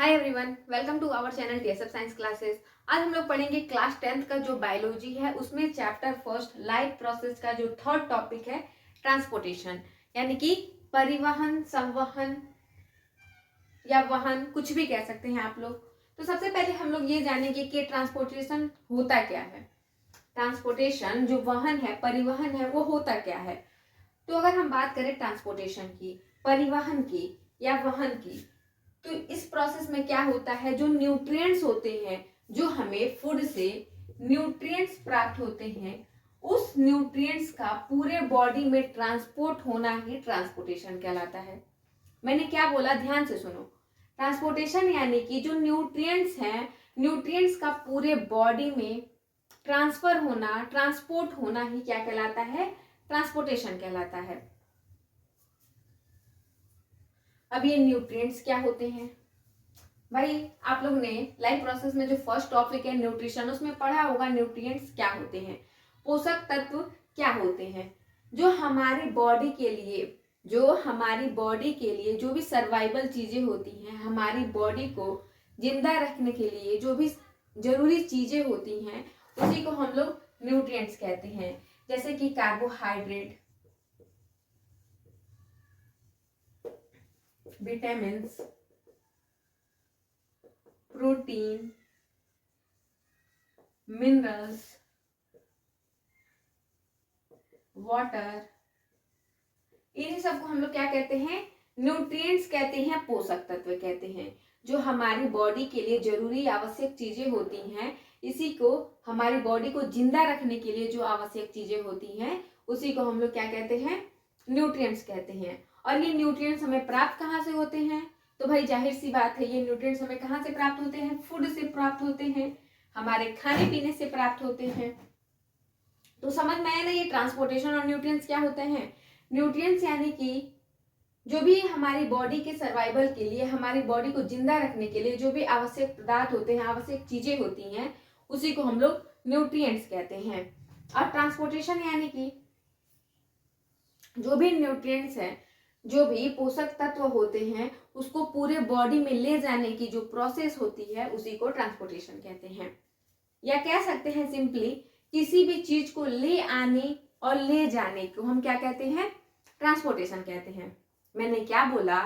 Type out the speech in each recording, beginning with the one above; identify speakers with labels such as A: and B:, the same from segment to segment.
A: Hi everyone, welcome to our channel TSF science classes. आज हम लोग पढ़ेंगे क्लास 10th का जो बायोलॉजी है उसमें चैप्टर फर्स्ट लाइफ प्रोसेस का जो थर्ड टॉपिक है ट्रांसपोर्टेशन, यानी कि परिवहन, संवहन या वाहन, कुछ भी कह सकते हैं आप लोग। तो सबसे पहले हम लोग ये जानेंगे कि ट्रांसपोर्टेशन होता क्या है। ट्रांसपोर्टेशन जो वाहन है, परिवहन है, वो होता क्या है। तो अगर हम बात करें ट्रांसपोर्टेशन की, परिवहन की या वाहन की, तो इस प्रोसेस में क्या होता है, जो न्यूट्रिएंट्स होते हैं, जो हमें फूड से न्यूट्रिएंट्स प्राप्त होते हैं, उस न्यूट्रिएंट्स का पूरे बॉडी में ट्रांसपोर्ट होना ही ट्रांसपोर्टेशन कहलाता है। मैंने क्या बोला, ध्यान से सुनो। ट्रांसपोर्टेशन यानी कि जो न्यूट्रिएंट्स हैं, न्यूट्रिएंट्स का पूरे बॉडी में ट्रांसफर होना, ट्रांसपोर्ट होना ही क्या कहलाता है, ट्रांसपोर्टेशन कहलाता है। अब ये न्यूट्रिएंट्स क्या होते हैं भाई, आप लोग ने लाइफ प्रोसेस में जो फर्स्ट टॉपिक है न्यूट्रिशन, उसमें पढ़ा होगा न्यूट्रिएंट्स क्या होते हैं, पोषक तत्व क्या होते हैं, जो हमारी बॉडी के लिए जो भी सर्वाइवल चीजें होती हैं, हमारी बॉडी को जिंदा रखने के लिए जो भी जरूरी चीजें होती हैं, उसी को हम लोग न्यूट्रिएंट्स कहते हैं। जैसे कि carbohydrate, vitamins, protein, minerals, water, इन सबको हम लोग क्या कहते हैं, न्यूट्रिएंट्स कहते हैं, पोषक तत्व कहते हैं। जो हमारी बॉडी के लिए जरूरी आवश्यक चीजें होती हैं, इसी को हमारी बॉडी को जिंदा रखने के लिए जो आवश्यक चीजें होती हैं, उसी को हम लोग क्या कहते हैं, न्यूट्रिएंट्स कहते हैं। और ये न्यूट्रिएंट्स हमें प्राप्त कहाँ से होते हैं, तो भाई जाहिर सी बात है, ये न्यूट्रिएंट्स हमें कहाँ से प्राप्त होते हैं, फूड से प्राप्त होते हैं, हमारे खाने पीने से प्राप्त होते हैं। तो समझ में आया ना, ये ट्रांसपोर्टेशन और न्यूट्रिएंट्स क्या होते हैं। न्यूट्रिएंट्स यानी कि जो भी हमारी बॉडी के सर्वाइवल के लिए, हमारी बॉडी को जिंदा रखने के लिए जो भी आवश्यक पदार्थ होते हैं, आवश्यक चीजें होती हैं, उसी को हम लोग न्यूट्रिएंट्स कहते हैं। और ट्रांसपोर्टेशन यानी कि जो भी न्यूट्रिएंट्स हैं, जो भी पोषक तत्व होते हैं, उसको पूरे बॉडी में ले जाने की जो प्रोसेस होती है, उसी को ट्रांसपोर्टेशन कहते हैं। या कह सकते हैं सिंपली, किसी भी चीज को ले आने और ले जाने को हम क्या कहते हैं, ट्रांसपोर्टेशन कहते हैं। मैंने क्या बोला,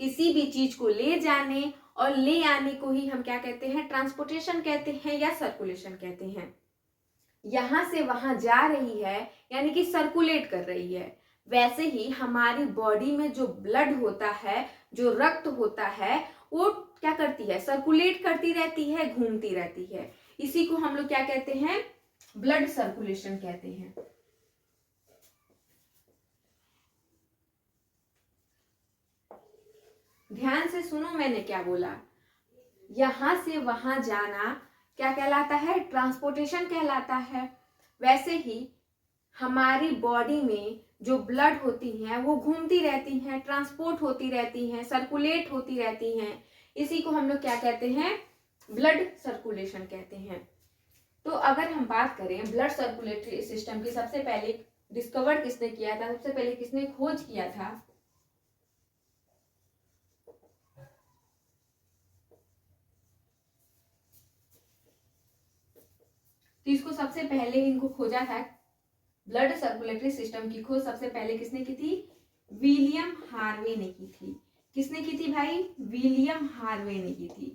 A: किसी भी चीज को ले जाने और ले आने को ही हम क्या कहते हैं, ट्रांसपोर्टेशन कहते हैं या सर्कुलेशन कहते हैं। यहां से वहां जा रही है यानी कि सर्कुलेट कर रही है। वैसे ही हमारी बॉडी में जो ब्लड होता है, जो रक्त होता है, वो क्या करती है, सर्कुलेट करती रहती है, घूमती रहती है। इसी को हम लोग क्या कहते हैं, ब्लड सर्कुलेशन कहते हैं। ध्यान से सुनो, मैंने क्या बोला, यहां से वहां जाना क्या कहलाता है, ट्रांसपोर्टेशन कहलाता है। वैसे ही हमारी बॉडी में जो ब्लड होती हैं, वो घूमती रहती हैं, ट्रांसपोर्ट होती रहती हैं, सर्कुलेट होती रहती हैं। इसी को हम लोग क्या कहते हैं, ब्लड सर्कुलेशन कहते हैं। तो अगर हम बात करें ब्लड सर्कुलेटरी सिस्टम की, सबसे पहले डिस्कवर किसने किया था, सबसे पहले किसने खोज किया था, तो इसको सबसे पहले इनको खोजा था, ब्लड सर्कुलेटरी सिस्टम की खोज सबसे पहले किसने की थी, विलियम हार्वे ने की थी। किसने की थी भाई, विलियम हार्वे ने की थी।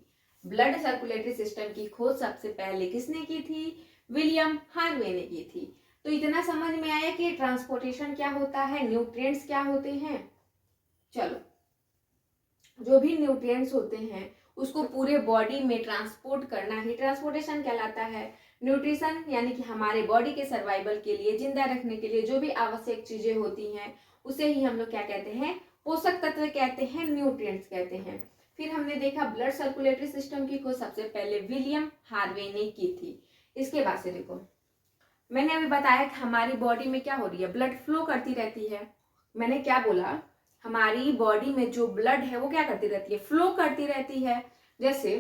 A: ब्लड सर्कुलेटरी सिस्टम की खोज सबसे पहले किसने की थी, विलियम हार्वे ने की थी। तो इतना समझ में आया कि ट्रांसपोर्टेशन क्या होता है, न्यूट्रिएंट्स क्या होते हैं। चलो, जो भी न्यूट्रिएंट्स होते हैं उसको पूरे बॉडी में ट्रांसपोर्ट करना ही ट्रांसपोर्टेशन कहलाता है। न्यूट्रिशन यानी कि हमारे बॉडी के सर्वाइवल के लिए, जिंदा रखने के लिए जो भी आवश्यक चीजें होती हैं, उसे ही हम लोग क्या कहते हैं, पोषक तत्व कहते हैं, न्यूट्रिएंट्स कहते हैं। फिर हमने देखा ब्लड सर्कुलेटरी सिस्टम की खोज सबसे पहले विलियम हार्वे ने की थी। इसके बाद से देखो, मैंने अभी बताया कि हमारी बॉडी में क्या हो रही है, ब्लड फ्लो करती रहती है। मैंने क्या बोला, हमारी बॉडी में जो ब्लड है वो क्या करती रहती है, फ्लो करती रहती है। जैसे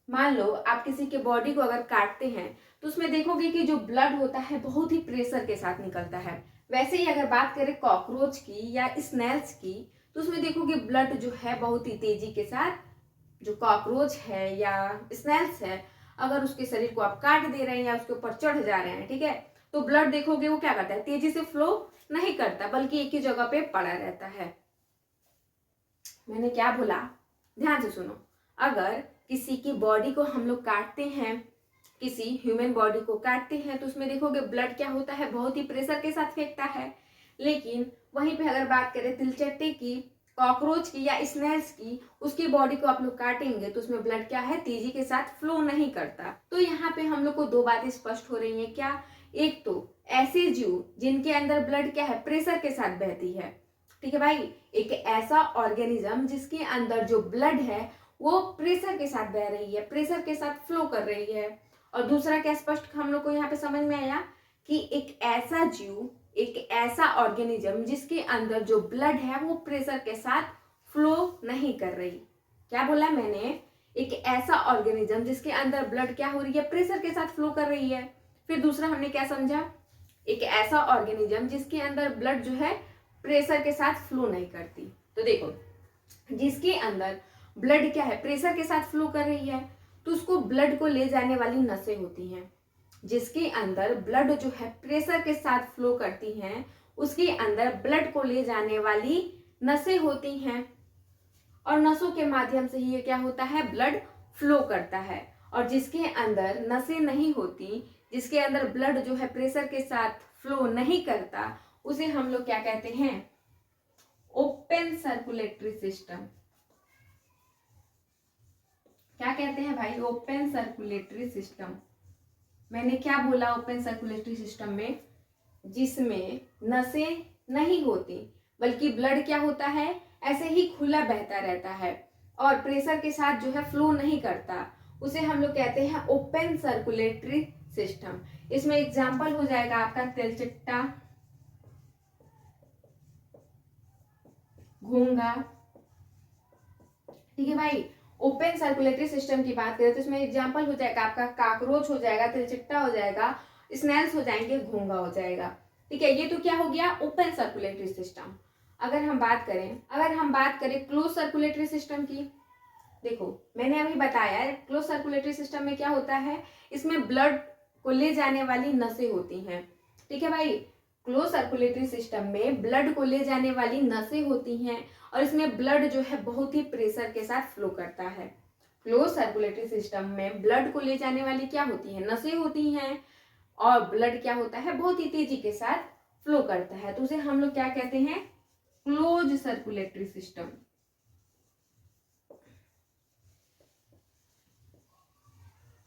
A: मान लो आप किसी के बॉडी को अगर काटते हैं, तो उसमें देखोगे कि जो ब्लड होता है बहुत ही प्रेशर के साथ निकलता है। वैसे ही अगर बात करें कॉकरोच की या स्नेल्स की, तो उसमें देखोगे ब्लड जो है बहुत ही तेजी के साथ जो कॉकरोच है या स्नेल्स है, अगर उसके शरीर को आप काट दे रहे हैं या उसके ऊपर चढ़ जा रहे हैं, ठीक है, तो ब्लड देखोगे वो क्या करता है, तेजी से फ्लो नहीं करता, बल्कि एक ही जगह पे पड़ा रहता है। मैंने क्या बोला, ध्यान से सुनो। अगर किसी की बॉडी को हम लोग काटते हैं, किसी ह्यूमन बॉडी को काटते हैं, तो उसमें देखोगे ब्लड क्या होता है, बहुत ही प्रेशर के साथ फेंकता है। लेकिन वहीं पे अगर बात करें तिलचट्टे की, कॉकरोच की या स्नेल्स की, उसकी बॉडी को आप लोग काटेंगे तो उसमें ब्लड क्या है, तेजी के साथ फ्लो नहीं करता। तो यहाँ पे हम लोग को दो बातें स्पष्ट हो रही हैं। क्या? एक तो ऐसे जीव जिनके अंदर ब्लड क्या है, प्रेशर के साथ बहती है, ठीक है भाई, एक ऐसा ऑर्गेनिज्म जिसके अंदर जो ब्लड है वो प्रेशर के साथ बह रही है, प्रेशर के साथ फ्लो कर रही है। और दूसरा क्या स्पष्ट हम लोग को यहाँ पे समझ में आया कि एक ऐसा जीव, एक ऐसा ऑर्गेनिज्म जिसके अंदर जो ब्लड है वो प्रेशर के साथ फ्लो नहीं कर रही। क्या बोला मैंने? एक ऐसा ऑर्गेनिज्म जिसके अंदर ब्लड क्या हो रही है, प्रेशर के साथ फ्लो कर रही है। फिर दूसरा हमने क्या समझा, एक ऐसा ऑर्गेनिज्म जिसके अंदर ब्लड जो है प्रेशर के साथ फ्लो नहीं करती। तो देखो, जिसके अंदर ब्लड क्या है, प्रेशर के साथ फ्लो कर रही है, तो उसको ब्लड को ले जाने वाली नसें होती हैं। जिसके अंदर ब्लड जो है प्रेशर के साथ फ्लो करती हैं, उसके अंदर ब्लड को ले जाने वाली नसें होती हैं, और नसों के माध्यम से ही ये क्या होता है, ब्लड फ्लो करता है। और जिसके अंदर नसें नहीं होती, जिसके अंदर ब्लड जो है प्रेशर के साथ फ्लो नहीं करता, उसे हम लोग क्या कहते हैं, ओपन सर्कुलेटरी सिस्टम। क्या कहते हैं भाई, ओपन सर्कुलेटरी सिस्टम। मैंने क्या बोला, ओपन सर्कुलेटरी सिस्टम में जिसमें नसें नहीं होती, बल्कि ब्लड क्या होता है, ऐसे ही खुला बहता रहता है और प्रेशर के साथ जो है फ्लो नहीं करता, उसे हम लोग कहते हैं ओपन सर्कुलेटरी सिस्टम। इसमें एग्जांपल हो जाएगा आपका तिलचट्टा, घोंगा, ठीक है भाई। ओपन सर्कुलेटरी सिस्टम की बात करें तो इसमें एग्जांपल हो जाएगा आपका काकरोच हो जाएगा, तिलचट्टा हो जाएगा, स्नेल्स हो जाएंगे, घोंगा हो जाएगा, ठीक है। ये तो क्या हो गया, ओपन सर्कुलेटरी सिस्टम। अगर हम बात करें क्लोज सर्कुलेटरी सिस्टम की, देखो मैंने अभी बताया क्लोज सर्कुलेटरी सिस्टम में क्या होता है, इसमें ब्लड को ले जाने वाली नसें होती हैं, ठीक है भाई। क्लोज सर्कुलेटरी सिस्टम में ब्लड को ले जाने वाली नसें होती हैं और इसमें ब्लड जो है बहुत ही प्रेशर के साथ फ्लो करता है। क्लोज सर्कुलेटरी सिस्टम में ब्लड को ले जाने वाली क्या होती है, नसें होती हैं, और ब्लड क्या होता है, बहुत ही तेजी के साथ फ्लो करता है। तो उसे हम लोग क्या कहते हैं, क्लोज सर्कुलेटरी सिस्टम।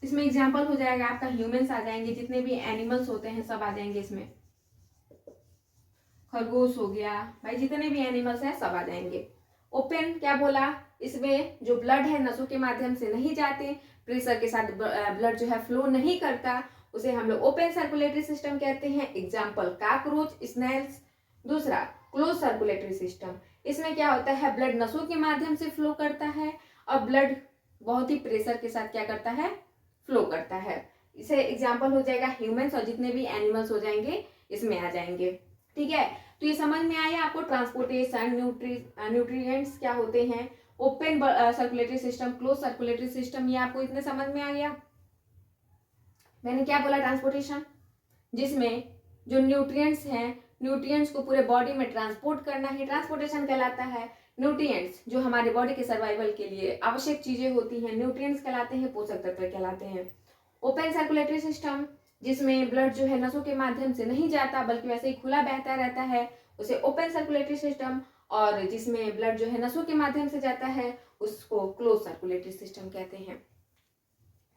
A: इसमें एग्जांपल हो जाएगा आपका ह्यूमंस आ जाएंगे, जितने भी एनिमल्स होते हैं सब आ जाएंगे इसमें, खरगोश हो गया भाई, जितने भी एनिमल्स हैं सब आ जाएंगे। ओपन क्या बोला, इसमें जो ब्लड है नसों के माध्यम से नहीं जाते, प्रेशर के साथ ब्लड जो है फ्लो नहीं करता, उसे हम लोग ओपन सर्कुलेटरी सिस्टम कहते हैं। Example cockroach, snails. दूसरा क्लोज सर्कुलेटरी सिस्टम, इसमें क्या होता है, ब्लड नसों के माध्यम से फ्लो करता है और ब्लड बहुत ही प्रेशर के साथ क्या करता है, फ्लो करता है। इसे एग्जाम्पल हो जाएगा ह्यूमंस, और जितने भी एनिमल्स हो जाएंगे इसमें आ जाएंगे, ठीक है। तो ये समझ में आया आपको, ट्रांसपोर्टेशन, न्यूट्रिएंट्स क्या होते हैं, open circulatory system, close circulatory system, ये आपको इतने समझ में आ गया। मैंने क्या बोला, ट्रांसपोर्टेशन, जिसमें जो न्यूट्रिएंट्स हैं, न्यूट्रिएंट्स को पूरे बॉडी में ट्रांसपोर्ट करना ही ट्रांसपोर्टेशन कहलाता है। न्यूट्रिएंट्स जो हमारे बॉडी के सर्वाइवल के लिए आवश्यक चीजें होती हैं, न्यूट्रिएंट्स कहलाते हैं, पोषक तत्व कहलाते हैं। ओपन सर्कुलेटरी सिस्टम, जिसमें ब्लड जो है नसों के माध्यम से नहीं जाता बल्कि वैसे ही खुला बहता रहता है, उसे ओपन सर्कुलेटरी सिस्टम। और जिसमें ब्लड जो है नसों के माध्यम से जाता है उसको क्लोज सर्कुलेटरी सिस्टम कहते हैं,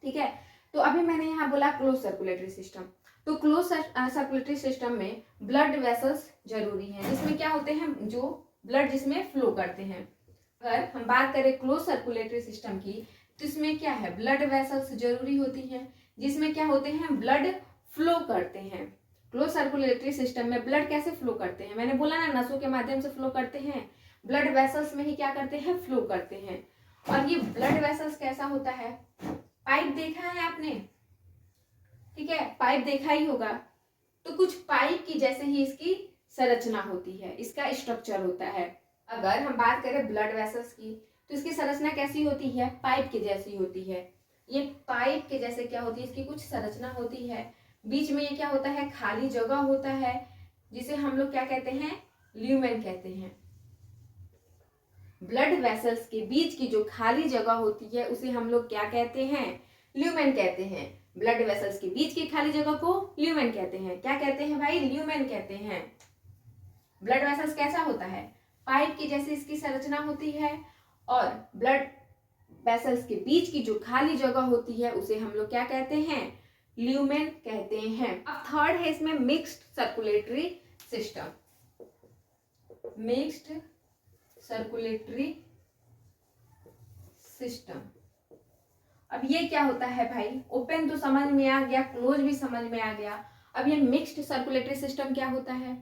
A: ठीक है। तो अभी मैंने यहाँ बोला क्लोज सर्कुलेटरी सिस्टम, तो क्लोज सर्कुलेटरी सिस्टम में ब्लड वेसल्स जरूरी हैं, जिसमें क्या होते हैं, जो ब्लड जिसमें फ्लो करते हैं। अगर हम बात करें क्लोज सर्कुलेटरी सिस्टम की, तो इसमें क्या है, ब्लड वेसल्स जरूरी होती हैं, जिसमें क्या होते हैं, ब्लड फ्लो करते हैं। क्लोज सर्कुलेटरी सिस्टम में ब्लड कैसे फ्लो करते हैं, मैंने बोला ना, नसों के माध्यम से फ्लो करते हैं, ब्लड वेसल्स में ही क्या करते हैं, फ्लो करते हैं। और ये ब्लड वेसल्स कैसा होता है, पाइप देखा है आपने, ठीक है, पाइप देखा ही होगा, तो कुछ पाइप की जैसे ही इसकी संरचना होती है, इसका स्ट्रक्चर होता है। अगर हम बात करें ब्लड वेसल्स की, तो इसकी संरचना कैसी होती है? पाइप के जैसी होती है। ये पाइप के जैसे क्या होती है, इसकी कुछ संरचना होती है। बीच में ये क्या होता है? खाली जगह होता है, जिसे हम लोग क्या कहते हैं? ल्यूमेन कहते हैं। ब्लड वेसल्स के बीच की जो खाली जगह होती है उसे हम लोग क्या कहते हैं? ल्यूमेन कहते हैं। ब्लड वेसल्स के बीच की खाली जगह को ल्यूमेन कहते हैं। क्या कहते हैं भाई? ल्यूमेन कहते हैं। ब्लड वेसल्स कैसा होता है? पाइप की जैसी इसकी संरचना होती है, और ब्लड वेसल्स के बीच की जो खाली जगह होती है उसे हम लोग क्या कहते हैं? ल्यूमेन कहते हैं। अब थर्ड है इसमें mixed circulatory system. Mixed circulatory system. अब ये क्या होता है भाई? ओपन तो समझ में आ गया, क्लोज भी समझ में आ गया। अब ये मिक्स्ड सर्कुलेटरी सिस्टम क्या होता है?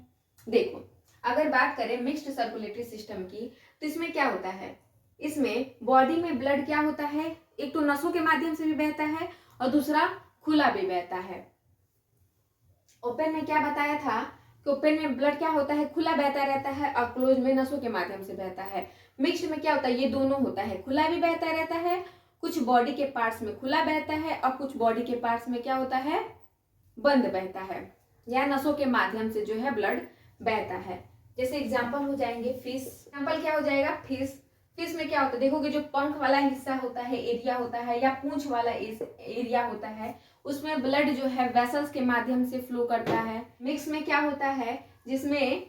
A: देखो, अगर बात करें मिक्स्ड सर्कुलेटरी सिस्टम की, तो इसमें क्या होता है? इसमें बॉडी में ब्लड क्या होता है? एक तो नसों के माध्यम से भी बहता है और दूसरा खुला भी बहता है। ओपन में क्या बताया था कि ओपन में ब्लड क्या होता है? खुला बहता रहता है, और क्लोज में नसों के माध्यम से बहता है। मिक्स्ड में क्या होता है? ये दोनों होता है, खुला भी बहता रहता है, कुछ बॉडी के पार्ट्स में खुला बहता है और कुछ बॉडी के पार्ट्स में क्या होता है? बंद बहता है, या नसों के माध्यम से जो है ब्लड बहता है। जैसे एग्जांपल हो जाएंगे फिश। एग्जांपल क्या हो जाएगा? फिश। फिश में क्या होता है? देखोगे जो पंख वाला हिस्सा होता है, एरिया होता है, या पूंछ वाला एरिया होता है, उसमें ब्लड जो है वेसल्स के माध्यम से फ्लो करता है। मिक्स में क्या होता है? जिसमें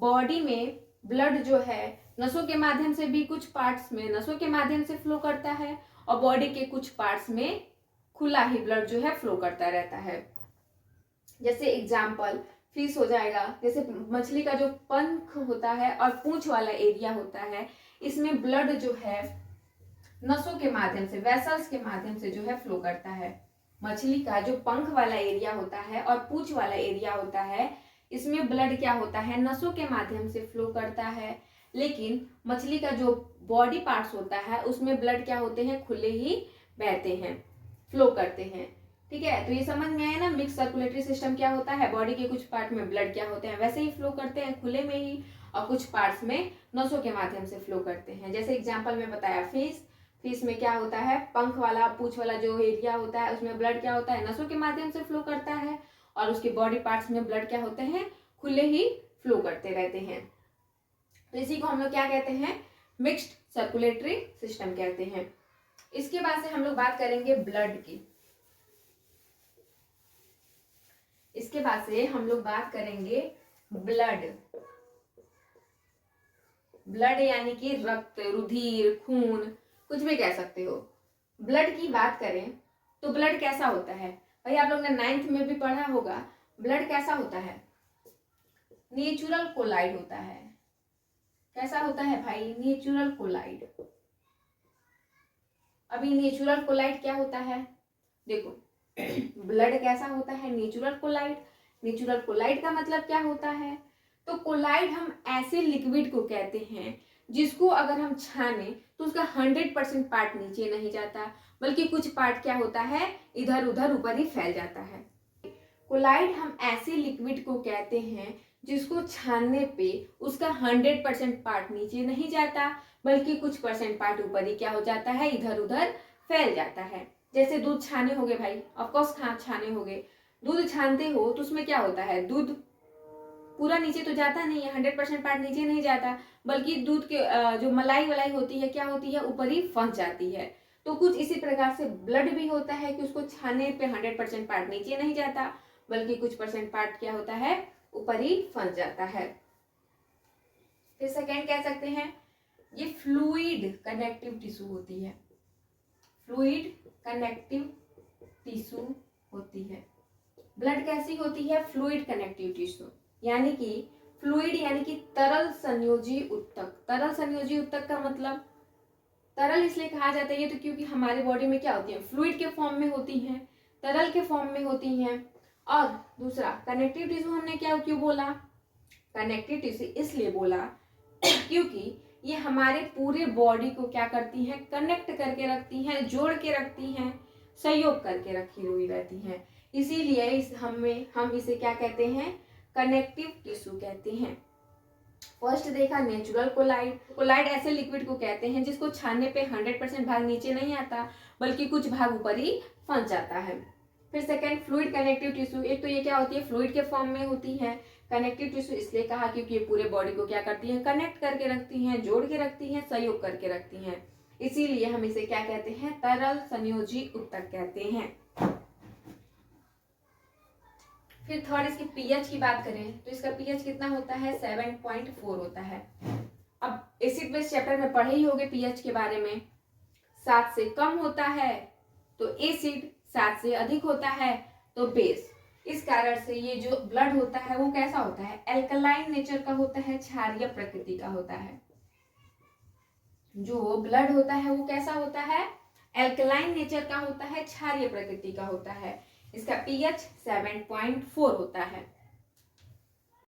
A: बॉडी में ब्लड जो है नसों के माध्यम से भी कुछ पार्ट्स में नसों के माध्यम से फ्लो करता है, और बॉडी के कुछ पार्ट्स में खुला ही ब्लड जो है फ्लो करता रहता है। जैसे एग्जाम्पल फिश हो जाएगा। जैसे मछली का जो पंख होता है और पूंछ वाला एरिया होता है, इसमें ब्लड जो है नसों के माध्यम से, वेसल्स के माध्यम से जो है फ्लो करता है। मछली का जो पंख वाला एरिया होता है और पूंछ वाला एरिया होता है, इसमें ब्लड क्या होता है? नसों के माध्यम से फ्लो करता है। लेकिन मछली का जो बॉडी पार्ट्स होता है उसमें ब्लड क्या होते हैं? खुले ही बहते हैं, फ्लो करते हैं। ठीक है, तो ये समझ में आया ना मिक्स सर्कुलेटरी सिस्टम क्या होता है? बॉडी के कुछ पार्ट में ब्लड क्या होते हैं? वैसे ही फ्लो करते हैं, खुले में ही, और कुछ पार्ट्स में नसों के माध्यम से फ्लो करते हैं। जैसे एग्जांपल में बताया फिश। फिश में क्या होता है? पंख वाला, पूंछ वाला जो एरिया होता है उसमें ब्लड क्या होता है? नसों के माध्यम से फ्लो करता है, और उसके बॉडी पार्ट्स में ब्लड क्या होते हैं? खुले ही फ्लो करते रहते हैं। तो इसी को हम लोग क्या कहते हैं? मिक्स्ड सर्कुलेटरी सिस्टम कहते हैं। इसके बाद से हम लोग बात करेंगे ब्लड की। इसके बाद से हम लोग बात करेंगे ब्लड। ब्लड यानी कि रक्त, रुधिर, खून, कुछ भी कह सकते हो। ब्लड की बात करें तो ब्लड कैसा होता है भाई? आप लोग ने 9th में भी पढ़ा होगा। ब्लड कैसा होता है? नेचुरल कोलाइड होता है। कैसा होता है भाई? Natural colloid. अभी नेचुरल कोलाइड क्या होता है? देखो, ब्लड कैसा होता है? Natural collide. नेचुरल कोलाइड का मतलब क्या होता है? तो कोलाइड हम ऐसे लिक्विड को कहते हैं जिसको अगर हम छाने तो उसका 100% पार्ट नीचे नहीं जाता, बल्कि कुछ पार्ट क्या होता है? इधर उधर ऊपर ही फैल जाता है। कोलाइड हम ऐसे लिक्विड को कहते हैं जिसको छानने पे उसका 100% पार्ट नीचे नहीं जाता, बल्कि कुछ परसेंट पार्ट ऊपर ही क्या हो जाता है? इधर उधर फैल जाता है। जैसे दूध छाने होगे भाई, ऑफकोर्स छाने होगे। दूध छानते हो तो उसमें क्या होता है? दूध पूरा नीचे तो जाता नहीं है, 100% पार्ट नीचे नहीं जाता, बल्कि दूध के जो मलाई वलाई होती है क्या होती है? ऊपर ही फंस जाती है। तो कुछ इसी प्रकार से ब्लड भी होता है कि उसको छानने पे 100% पार्ट नीचे नहीं जाता, बल्कि कुछ परसेंट पार्ट क्या होता है? ऊपर ही फंस जाता है। फिर सेकेंड कह सकते हैं, ये फ्लूइड कनेक्टिव टिश्यू होती है। फ्लूइड कनेक्टिव टिश्यू होती है। ब्लड कैसी होती है? फ्लूइड कनेक्टिव टिश्यू, यानी कि फ्लूइड यानी कि तरल संयोजी उत्तक। तरल संयोजी उत्तक का मतलब तरल इसलिए कहा जाता है ये तो क्योंकि हमारे बॉडी में क्या होती है? फ्लूइड के फॉर्म में होती हैं, तरल के फॉर्म में होती हैं। और दूसरा कनेक्टिव टिश्यू हमने क्या क्यों बोला? कनेक्टिव टिश्यू इसलिए बोला क्योंकि ये हमारे पूरे बॉडी को क्या करती हैं? कनेक्ट करके रखती हैं, जोड़ के रखती हैं, सहयोग करके रखी हुई रहती हैं। इसीलिए हम इसे क्या कहते हैं? कनेक्टिव टिश्यू कहते हैं। फर्स्ट देखा नेचुरल कोलाइड। कोलाइड ऐसे लिक्विड को कहते हैं जिसको छानने पे 100% भाग नीचे नहीं आता, बल्कि कुछ भाग ऊपर ही फंस जाता है। फिर सेकंड फ्लूइड कनेक्टिव टिश्यू। एक तो ये क्या होती है, फ्लूइड के फॉर्म में होती है। कनेक्टिव टिश्यू इसलिए कहा क्योंकि ये पूरे बॉडी को क्या करती है, कनेक्ट करके रखती हैं, जोड़ के रखती हैं, सहयोग करके रखती हैं। इसीलिए हम इसे क्या कहते हैं, तरल संयोजी ऊतक कहते हैं। फिर थर्ड इसकी पीएच की बात करें तो इसका पीएच कितना होता है, 7.4 होता है। अब एसिड बेस चैप्टर में पढ़े ही होंगे पीएच के बारे में। 7 से कम होता है तो एसिड, 7 से अधिक होता है तो बेस। इस कारण से ये जो ब्लड होता है वो कैसा होता है, एल्कलाइन नेचर का होता है, क्षारीय प्रकृति का होता है। जो ब्लड होता है वो कैसा होता है, एल्कलाइन नेचर का होता है, क्षारीय प्रकृति का होता है। इसका पीएच 7.4 होता है।